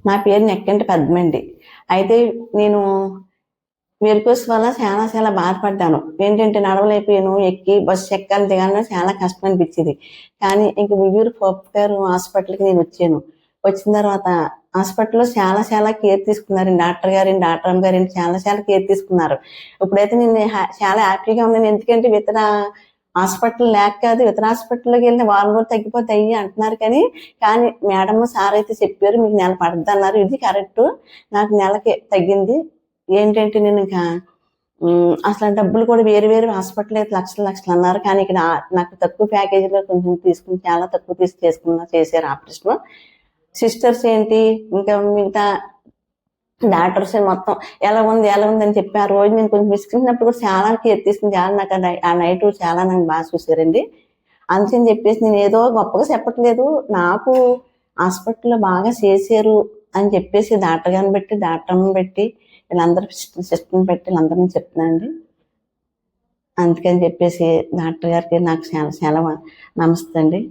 నా పేరు నెక్కంటి పద్మండి. అయితే నేను వెరికోస్ వల్ల చాలా చాలా బాధపడ్డాను. ఏంటంటే నడవలేకపోయాను. ఎక్కి బస్సు ఎక్కాలి దిగాలన్నా చాలా కష్టం అనిపించేది. కానీ ఇంక వియ్యూరు పప్పు గారు హాస్పిటల్‌కి నేను వచ్చాను. వచ్చిన తర్వాత హాస్పిటల్‌లో చాలా చాలా కేర్ తీసుకున్నారండి. డాక్టర్ అమ్మ గారండి చాలా చాలా కేర్ తీసుకున్నారు. ఇప్పుడైతే నేను చాలా హ్యాపీగా ఉన్నాను. ఎందుకంటే ఇతర హాస్పిటల్ లేక కాదు, ఇతర హాస్పిటల్‌లోకి వెళ్తే వారం రోజులు తగ్గిపోతాయి అంటున్నారు కానీ మేడం, సార్ అయితే చెప్పారు మీకు నెల పడుద్దన్నారు. ఇది కరెక్టు. నాకు నెలకి తగ్గింది. ఏంటంటే నేను ఇంకా అసలు డబ్బులు కూడా వేరు వేరు హాస్పిటల్ అయితే లక్షలు లక్షలు అన్నారు. కానీ ఇక్కడ నాకు తక్కువ ప్యాకేజీలో కొంచెం తీసుకుని చాలా తక్కువ చేశారు ఆపరేషన్. సిస్టర్స్ ఏంటి ఇంకా మిగతా డాక్టర్స్ మొత్తం ఎలా ఉంది అని చెప్పి ఆ రోజు నేను కొంచెం విసుకున్నప్పుడు కూడా చాలా కేర్ తీసుకుని చాలా నాకు ఆ నైట్ చాలా నన్ను బాగా చూసారండి. అందుకని చెప్పేసి నేను ఏదో గొప్పగా చెప్పట్లేదు. నాకు హాస్పిటల్లో బాగా చేశారు అని చెప్పేసి డాక్టర్ గారిని బట్టి, డాక్టర్ అమ్మని బట్టి, వీళ్ళందరూ సిస్టర్ని బట్టి వీళ్ళందరినీ చెప్తున్నానండి. అందుకని చెప్పేసి డాక్టర్ గారికి నాకు చాలా చాలా నమస్తే అండి.